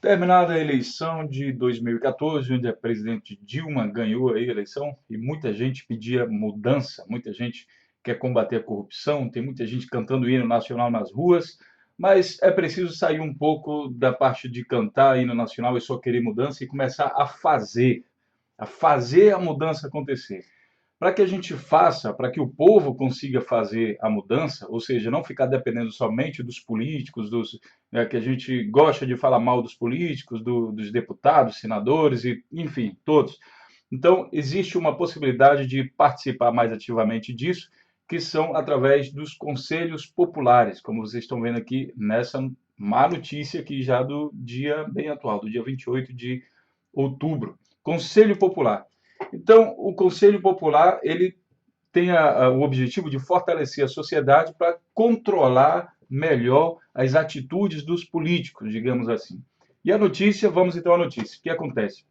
Terminada a eleição de 2014, onde a presidente Dilma ganhou aí a eleição e muita gente pedia mudança, muita gente quer combater a corrupção, tem muita gente cantando hino nacional nas ruas, mas é preciso sair um pouco da parte de cantar hino nacional e só querer mudança e começar a fazer a mudança acontecer. Para que a gente faça, para que o povo consiga fazer a mudança, ou seja, não ficar dependendo somente dos políticos, que a gente gosta de falar mal dos políticos, dos deputados, senadores, e, enfim, todos. Então, existe uma possibilidade de participar mais ativamente disso, que são através dos conselhos populares, como vocês estão vendo aqui nessa má notícia aqui já do dia bem atual, do dia 28 de outubro. Conselho Popular. Então, o Conselho Popular ele tem o objetivo de fortalecer a sociedade para controlar melhor as atitudes dos políticos, digamos assim. E a notícia, vamos então à notícia. O que acontece?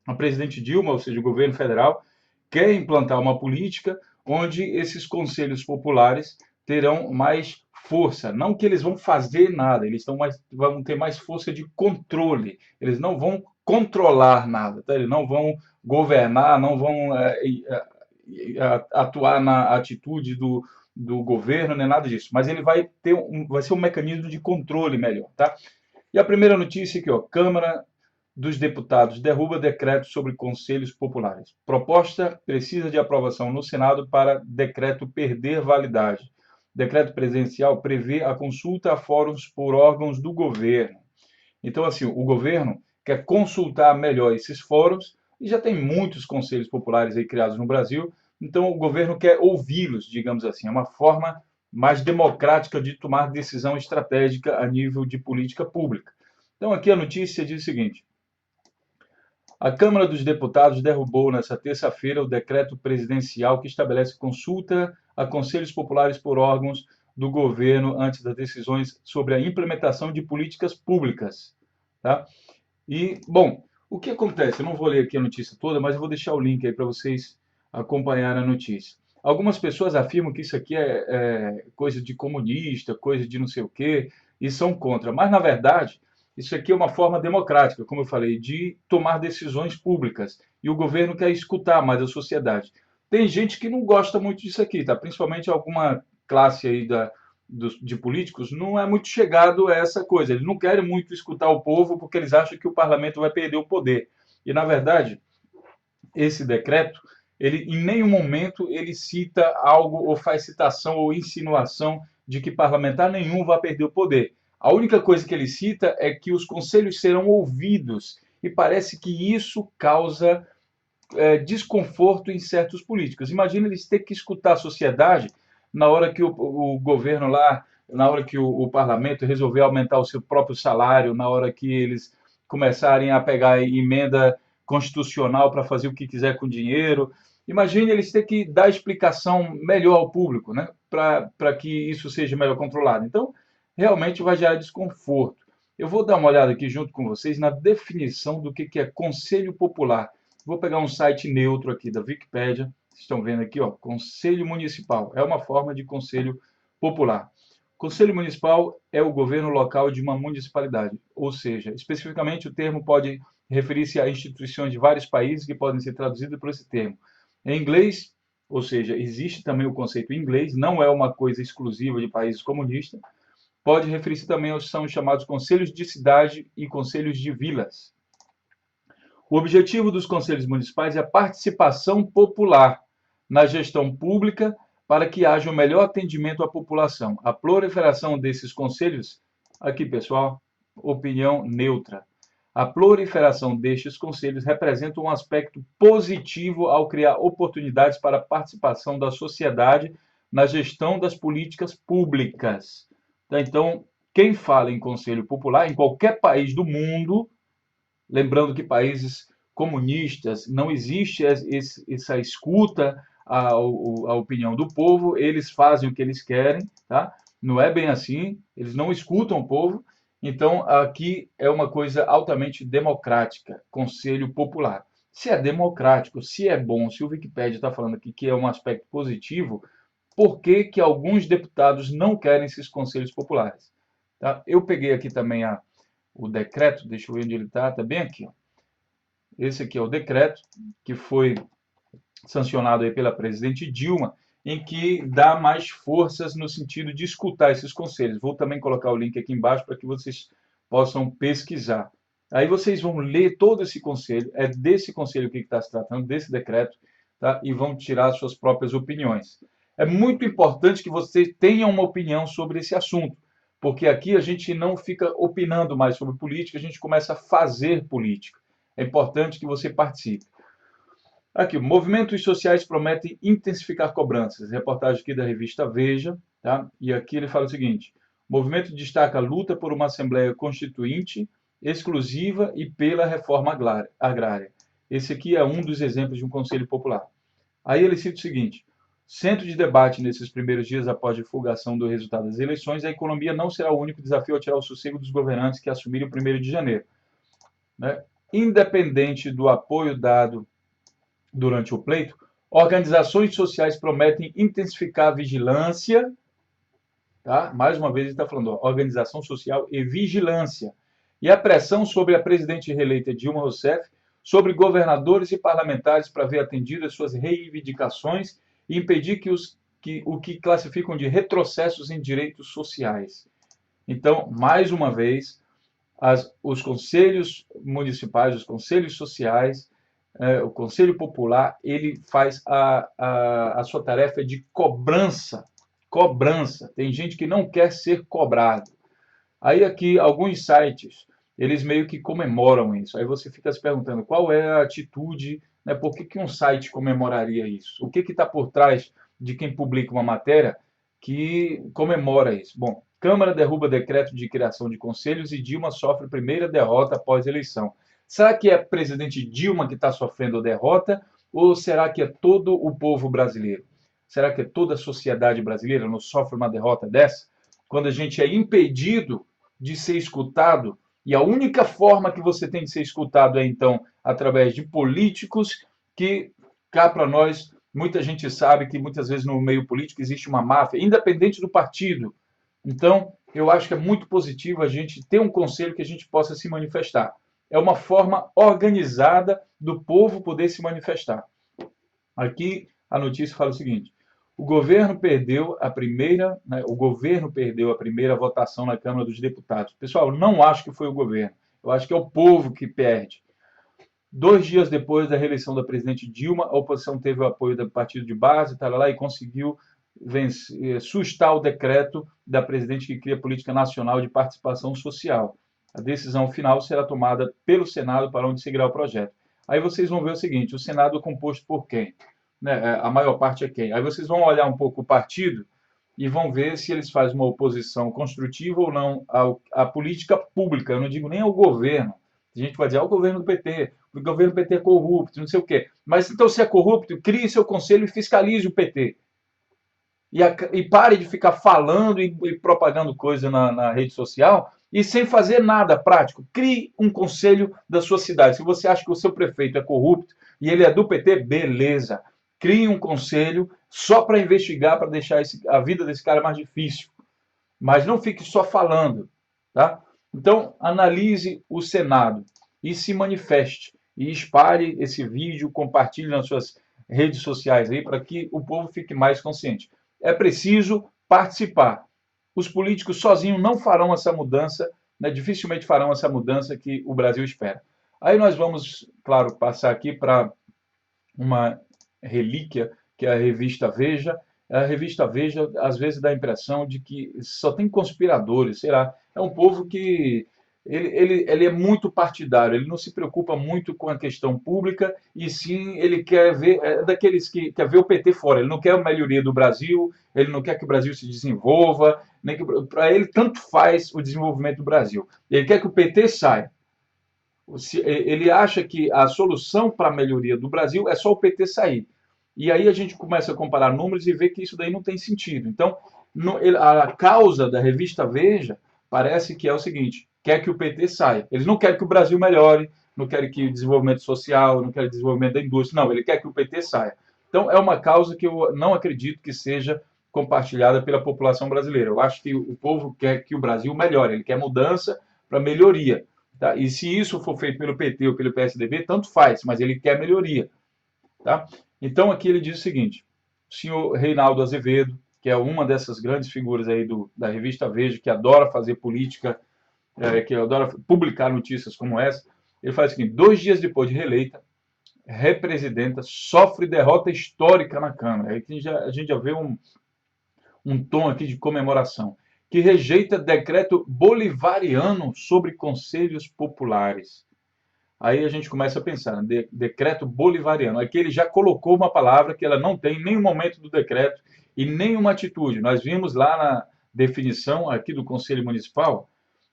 A presidente Dilma, ou seja, o governo federal, quer implantar uma política onde esses conselhos populares terão mais força. Não que eles vão fazer nada, vão ter mais força de controle. Eles não vão controlar nada, tá? Eles não vão governar, não vão atuar na atitude do governo, nem nada disso. Mas ele vai ser um mecanismo de controle melhor, tá? E a primeira notícia aqui, ó, Câmara dos Deputados derruba decreto sobre conselhos populares. Proposta precisa de aprovação no Senado para decreto perder validade. Decreto presidencial prevê a consulta a fóruns por órgãos do governo. Então, assim, o governo quer consultar melhor esses fóruns e já tem muitos conselhos populares aí criados no Brasil, então o governo quer ouvi-los, digamos assim. É uma forma mais democrática de tomar decisão estratégica a nível de política pública. Então, aqui a notícia diz o seguinte: a Câmara dos Deputados derrubou nesta terça-feira o decreto presidencial que estabelece consulta a conselhos populares por órgãos do governo antes das decisões sobre a implementação de políticas públicas. Tá? E, bom, o que acontece? Eu não vou ler aqui a notícia toda, mas eu vou deixar o link aí para vocês acompanharem a notícia. Algumas pessoas afirmam que isso aqui é coisa de comunista, coisa de não sei o quê, e são contra. Mas, na verdade, isso aqui é uma forma democrática, como eu falei, de tomar decisões públicas. E o governo quer escutar mais a sociedade. Tem gente que não gosta muito disso aqui, tá? Principalmente alguma classe aí de políticos não é muito chegado a essa coisa. Eles não querem muito escutar o povo porque eles acham que o parlamento vai perder o poder. E, na verdade, esse decreto, ele em nenhum momento ele cita algo ou faz citação ou insinuação de que parlamentar nenhum vai perder o poder. A única coisa que ele cita é que os conselhos serão ouvidos e parece que isso causa desconforto em certos políticos. Imagina eles ter que escutar a sociedade na hora que o governo lá, na hora que o parlamento resolver aumentar o seu próprio salário, na hora que eles começarem a pegar emenda constitucional para fazer o que quiser com o dinheiro. Imagine eles ter que dar explicação melhor ao público, né? Para que isso seja melhor controlado. Então, realmente vai gerar desconforto. Eu vou dar uma olhada aqui junto com vocês na definição do que é Conselho Popular. Vou pegar um site neutro aqui da Wikipédia. Vocês estão vendo aqui, ó, Conselho Municipal. É uma forma de conselho popular. Conselho Municipal é o governo local de uma municipalidade, ou seja, especificamente o termo pode referir-se a instituições de vários países que podem ser traduzidas por esse termo. Em inglês, ou seja, existe também o conceito em inglês, não é uma coisa exclusiva de países comunistas, pode referir-se também aos são chamados conselhos de cidade e conselhos de vilas. O objetivo dos conselhos municipais é a participação popular na gestão pública para que haja um melhor atendimento à população. A proliferação desses conselhos, aqui pessoal, opinião neutra. A proliferação destes conselhos representa um aspecto positivo ao criar oportunidades para a participação da sociedade na gestão das políticas públicas. Então, quem fala em conselho popular, em qualquer país do mundo, lembrando que países comunistas não existe essa escuta à opinião do povo, eles fazem o que eles querem, tá? Não é bem assim, eles não escutam o povo. Então, aqui é uma coisa altamente democrática, Conselho Popular. Se é democrático, se é bom, se o Wikipedia está falando aqui que é um aspecto positivo, por que que alguns deputados não querem esses conselhos populares? Tá? Eu peguei aqui também o decreto, deixa eu ver onde ele está bem aqui, ó. Esse aqui é o decreto que foi sancionado aí pela presidente Dilma, em que dá mais forças no sentido de escutar esses conselhos. Vou também colocar o link aqui embaixo para que vocês possam pesquisar. Aí vocês vão ler todo esse conselho, é desse conselho que está se tratando, desse decreto, tá? E vão tirar suas próprias opiniões. É muito importante que você tenha uma opinião sobre esse assunto, porque aqui a gente não fica opinando mais sobre política, a gente começa a fazer política. É importante que você participe. Aqui, movimentos sociais prometem intensificar cobranças. Reportagem aqui da revista Veja, tá? E aqui ele fala o seguinte: o movimento destaca a luta por uma Assembleia Constituinte exclusiva e pela reforma agrária. Esse aqui é um dos exemplos de um Conselho Popular. Aí ele cita o seguinte: centro de debate nesses primeiros dias após a divulgação do resultado das eleições, a economia não será o único desafio a tirar o sossego dos governantes que assumirem o 1º de janeiro. Né? Independente do apoio dado durante o pleito, organizações sociais prometem intensificar a vigilância, tá? Mais uma vez ele está falando, ó, organização social e vigilância, e a pressão sobre a presidente reeleita Dilma Rousseff, sobre governadores e parlamentares para ver atendidas suas reivindicações e impedir o que classificam de retrocessos em direitos sociais. Então, mais uma vez, os conselhos municipais, os conselhos sociais, o Conselho Popular, ele faz a sua tarefa de cobrança. Cobrança. Tem gente que não quer ser cobrado. Aí aqui, alguns sites, eles meio que comemoram isso. Aí você fica se perguntando qual é a atitude, né? Por que um site comemoraria isso? O que está por trás de quem publica uma matéria que comemora isso? Bom, Câmara derruba decreto de criação de conselhos e Dilma sofre primeira derrota após eleição. Será que é a presidente Dilma que está sofrendo a derrota ou será que é todo o povo brasileiro? Será que é toda a sociedade brasileira não sofre uma derrota dessa? Quando a gente é impedido de ser escutado, e a única forma que você tem de ser escutado é, então, através de políticos que, cá para nós, muita gente sabe que muitas vezes no meio político existe uma máfia, independente do partido. Então, eu acho que é muito positivo a gente ter um conselho que a gente possa se manifestar. É uma forma organizada do povo poder se manifestar. Aqui a notícia fala o seguinte: o governo perdeu a primeira votação na Câmara dos Deputados. Pessoal, não acho que foi o governo. Eu acho que é o povo que perde. 2 dias depois da reeleição da presidente Dilma, a oposição teve o apoio do partido de base, e conseguiu sustar o decreto da presidente que cria a Política Nacional de Participação Social. A decisão final será tomada pelo Senado, para onde seguirá o projeto. Aí vocês vão ver o seguinte: o Senado é composto por quem? Né? A maior parte é quem? Aí vocês vão olhar um pouco o partido e vão ver se eles fazem uma oposição construtiva ou não à política pública. Eu não digo nem ao governo. A gente vai dizer, o governo do PT, o governo do PT é corrupto, não sei o quê. Mas então, se é corrupto, crie seu conselho e fiscalize o PT. E pare de ficar falando e propagando coisa na rede social e sem fazer nada prático. Crie um conselho da sua cidade. Se você acha que o seu prefeito é corrupto e ele é do PT, beleza. Crie um conselho só para investigar, para deixar a vida desse cara mais difícil. Mas não fique só falando, tá? Então, analise o Senado e se manifeste. E espalhe esse vídeo, compartilhe nas suas redes sociais aí, para que o povo fique mais consciente. É preciso participar. Os políticos sozinhos não farão essa mudança, né? Dificilmente farão essa mudança que o Brasil espera. Aí nós vamos, claro, passar aqui para uma relíquia, que é a revista Veja. A revista Veja, às vezes, dá a impressão de que só tem conspiradores, sei lá. É um povo que ele é muito partidário, ele não se preocupa muito com a questão pública, e sim ele quer ver, é daqueles que quer ver o PT fora, ele não quer a melhoria do Brasil, ele não quer que o Brasil se desenvolva, nem que para ele tanto faz o desenvolvimento do Brasil. Ele quer que o PT saia. Ele acha que a solução para a melhoria do Brasil é só o PT sair. E aí a gente começa a comparar números e ver que isso daí não tem sentido. Então, a causa da revista Veja parece que é o seguinte: quer que o PT saia. Eles não querem que o Brasil melhore, não querem que o desenvolvimento social, não querem o desenvolvimento da indústria. Não, ele quer que o PT saia. Então, é uma causa que eu não acredito que seja compartilhada pela população brasileira. Eu acho que o povo quer que o Brasil melhore, ele quer mudança para melhoria. Tá? E se isso for feito pelo PT ou pelo PSDB, tanto faz, mas ele quer melhoria. Tá? Então aqui ele diz o seguinte: o senhor Reinaldo Azevedo, que é uma dessas grandes figuras aí da revista Veja, que adora fazer política, que adora publicar notícias como essa, ele faz o seguinte: 2 dias depois de reeleita, represidenta sofre derrota histórica na Câmara. Aí a gente já vê um tom aqui de comemoração, que rejeita decreto bolivariano sobre conselhos populares. Aí a gente começa a pensar, decreto bolivariano. Aqui ele já colocou uma palavra que ela não tem em nenhum momento do decreto e nenhuma atitude. Nós vimos lá na definição aqui do Conselho Municipal,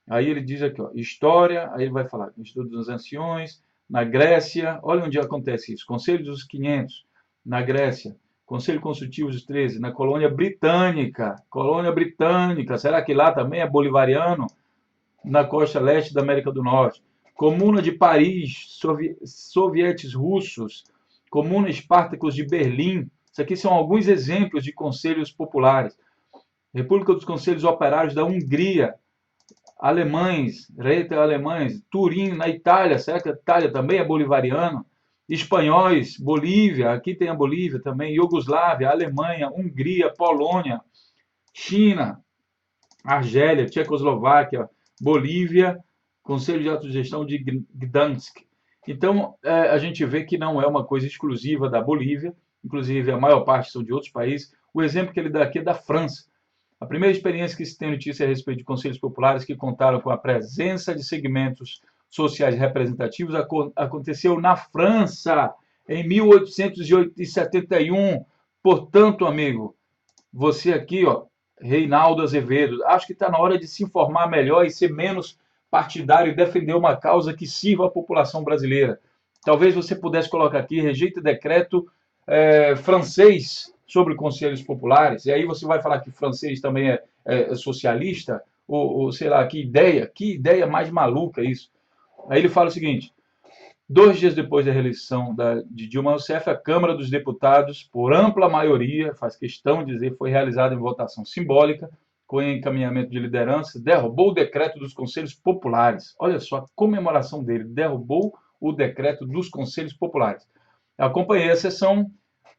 aí ele diz aqui, ó, história, aí ele vai falar, Estudo dos Anciões, na Grécia, olha onde acontece isso, Conselho dos 500, na Grécia, Conselho Consultivo dos 13, na Colônia Britânica, será que lá também é bolivariano? Na costa leste da América do Norte, Comuna de Paris, sovietes russos, Comuna Espartacus de Berlim, isso aqui são alguns exemplos de conselhos populares. República dos Conselhos Operários da Hungria, alemães, alemães, Turim, na Itália, será que a Itália também é bolivariano? Espanhóis, Bolívia, aqui tem a Bolívia também, Iugoslávia, Alemanha, Hungria, Polônia, China, Argélia, Tchecoslováquia, Bolívia, Conselho de Autogestão de Gdansk. Então, a gente vê que não é uma coisa exclusiva da Bolívia, inclusive a maior parte são de outros países. O exemplo que ele dá aqui é da França. A primeira experiência que se tem notícia a respeito de conselhos populares que contaram com a presença de segmentos sociais representativos aconteceu na França, em 1871. Portanto, amigo, você aqui, ó, Reinaldo Azevedo, acho que está na hora de se informar melhor e ser menos partidário e defender uma causa que sirva à população brasileira. Talvez você pudesse colocar aqui, rejeita decreto francês sobre conselhos populares, e aí você vai falar que francês também é socialista, ou sei lá, que ideia mais maluca isso. Aí ele fala o seguinte: 2 dias depois da reeleição de Dilma Rousseff, a Câmara dos Deputados, por ampla maioria, faz questão de dizer, foi realizada em votação simbólica, com encaminhamento de liderança, derrubou o decreto dos Conselhos Populares. Olha só a comemoração dele, derrubou o decreto dos Conselhos Populares. Acompanhei a sessão,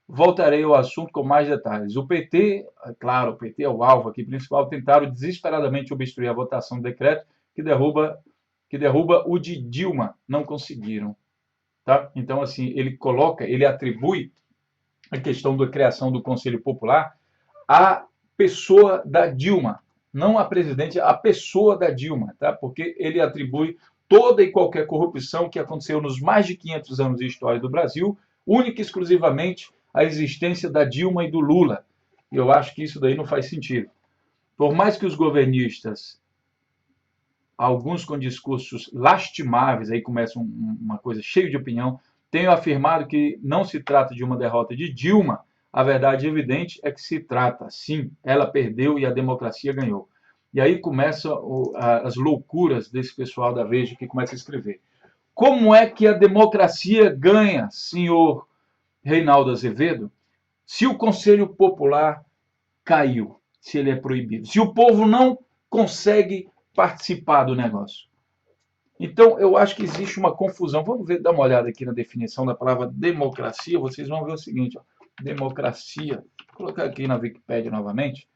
voltarei ao assunto com mais detalhes. O PT, claro, o PT é o alvo aqui principal, tentaram desesperadamente obstruir a votação do decreto que derruba o de Dilma, não conseguiram. Tá? Então, assim, ele atribui a questão da criação do Conselho Popular à pessoa da Dilma, não a presidente, a pessoa da Dilma, tá? Porque ele atribui toda e qualquer corrupção que aconteceu nos mais de 500 anos de história do Brasil, única e exclusivamente à existência da Dilma e do Lula. E eu acho que isso daí não faz sentido. Por mais que os governistas, alguns com discursos lastimáveis, aí começa uma coisa cheia de opinião, tenham afirmado que não se trata de uma derrota de Dilma, a verdade evidente é que se trata, sim, ela perdeu e a democracia ganhou. E aí começam as loucuras desse pessoal da Veja que começa a escrever. Como é que a democracia ganha, senhor Reinaldo Azevedo, se o Conselho Popular caiu, se ele é proibido, se o povo não consegue participar do negócio? Então, eu acho que existe uma confusão. Vamos dar uma olhada aqui na definição da palavra democracia. Vocês vão ver o seguinte, ó, democracia. Vou colocar aqui na Wikipédia novamente.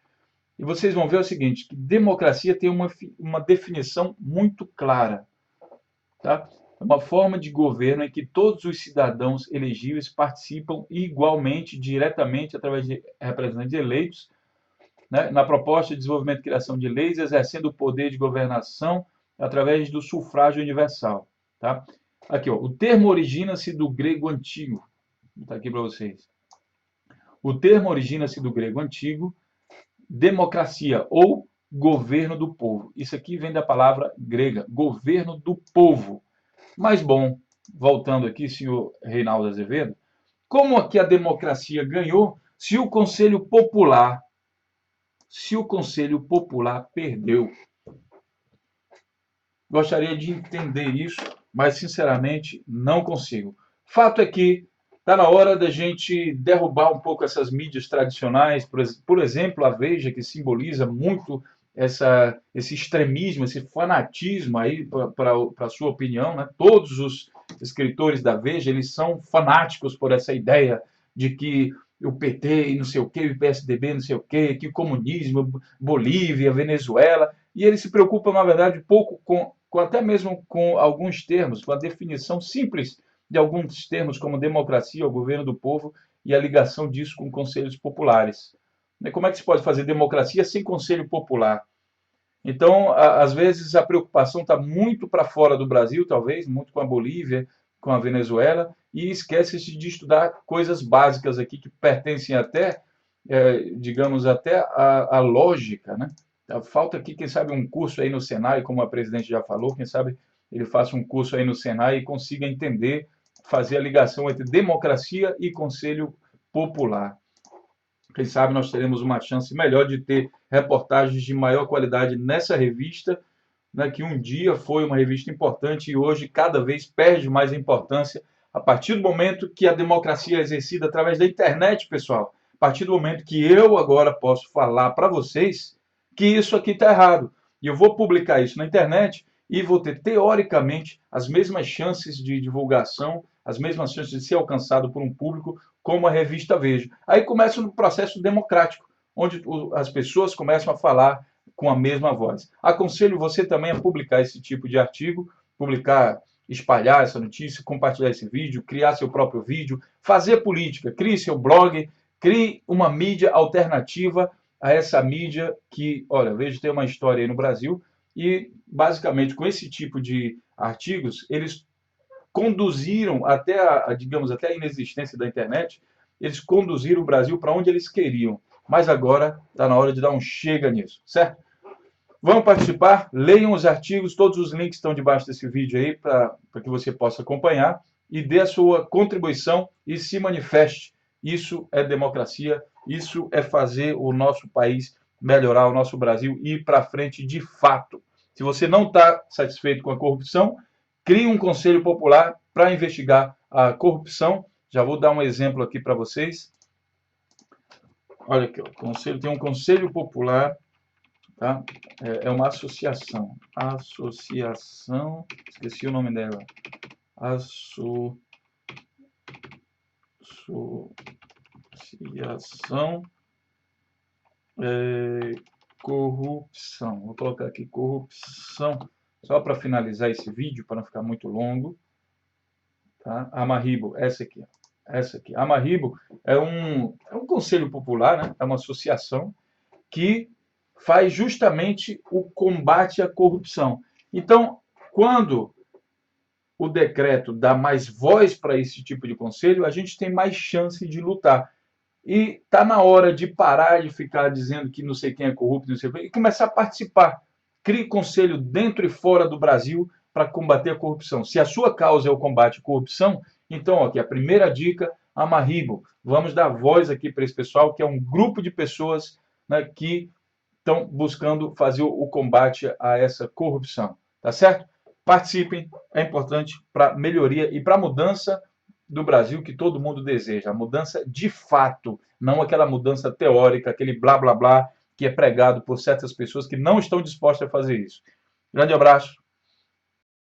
E vocês vão ver o seguinte, que democracia tem uma definição muito clara. Tá? É uma forma de governo em que todos os cidadãos elegíveis participam igualmente, diretamente, através de representantes eleitos, né, na proposta de desenvolvimento e criação de leis, exercendo o poder de governação através do sufrágio universal. Tá? Aqui, ó, o termo origina-se do grego antigo. Vou botar aqui para vocês. O termo origina-se do grego antigo, democracia, ou governo do povo. Isso aqui vem da palavra grega, governo do povo. Mas, bom, voltando aqui, senhor Reinaldo Azevedo, como aqui a democracia ganhou se o Conselho Popular perdeu? Gostaria de entender isso, mas, sinceramente, não consigo. Fato é que está na hora da gente derrubar um pouco essas mídias tradicionais, por exemplo, a Veja, que simboliza muito esse extremismo, esse fanatismo aí para a sua opinião, né? Todos os escritores da Veja, eles são fanáticos por essa ideia de que o PT e não sei o que, o PSDB não sei o que o comunismo, Bolívia, Venezuela, e eles se preocupam, na verdade, pouco até mesmo com alguns termos, com a definição simples de alguns termos como democracia, o governo do povo, e a ligação disso com conselhos populares. Como é que se pode fazer democracia sem conselho popular? Então, às vezes, a preocupação está muito para fora do Brasil, talvez, muito com a Bolívia, com a Venezuela, e esquece-se de estudar coisas básicas aqui que pertencem até, digamos, até a lógica, né? Falta aqui, quem sabe, um curso aí no Senai, como a presidente já falou, quem sabe ele faça um curso aí no Senai e consiga entender, fazer a ligação entre democracia e conselho popular. Quem sabe nós teremos uma chance melhor de ter reportagens de maior qualidade nessa revista, né, que um dia foi uma revista importante e hoje cada vez perde mais importância a partir do momento que a democracia é exercida através da internet, pessoal. A partir do momento que eu agora posso falar para vocês que isso aqui está errado. E eu vou publicar isso na internet e vou ter, teoricamente, as mesmas chances de divulgação, as mesmas chances de ser alcançado por um público como a revista Veja. Aí começa um processo democrático, onde as pessoas começam a falar com a mesma voz. Aconselho você também a publicar esse tipo de artigo, publicar, espalhar essa notícia, compartilhar esse vídeo, criar seu próprio vídeo, fazer política, crie seu blog, crie uma mídia alternativa a essa mídia que, olha, vejo ter uma história aí no Brasil e, basicamente, com esse tipo de artigos, eles conduziram até digamos, até a inexistência da internet, eles conduziram o Brasil para onde eles queriam. Mas agora está na hora de dar um chega nisso, certo? Vamos participar, leiam os artigos, todos os links estão debaixo desse vídeo aí para que você possa acompanhar e dê a sua contribuição e se manifeste. Isso é democracia, isso é fazer o nosso país melhorar, o nosso Brasil ir para frente de fato. Se você não está satisfeito com a corrupção, crie um conselho popular para investigar a corrupção. Já vou dar um exemplo aqui para vocês. Olha aqui, tem um conselho popular. Tá? É uma associação. Associação. Esqueci o nome dela. Associação Corrupção. Vou colocar aqui corrupção. Só para finalizar esse vídeo, para não ficar muito longo. Tá? Amarribo, essa aqui. Essa aqui. Amarribo é um conselho popular, né? É uma associação que faz justamente o combate à corrupção. Então, quando o decreto dá mais voz para esse tipo de conselho, a gente tem mais chance de lutar. E está na hora de parar de ficar dizendo que não sei quem é corrupto, não sei o quê, e começar a participar. Crie conselho dentro e fora do Brasil para combater a corrupção. Se a sua causa é o combate à corrupção, então, aqui a primeira dica, Amarribo. Vamos dar voz aqui para esse pessoal, que é um grupo de pessoas, né, que estão buscando fazer o combate a essa corrupção, tá certo? Participem, é importante para melhoria e para a mudança do Brasil que todo mundo deseja, a mudança de fato, não aquela mudança teórica, aquele blá blá blá que é pregado por certas pessoas que não estão dispostas a fazer isso. Grande abraço.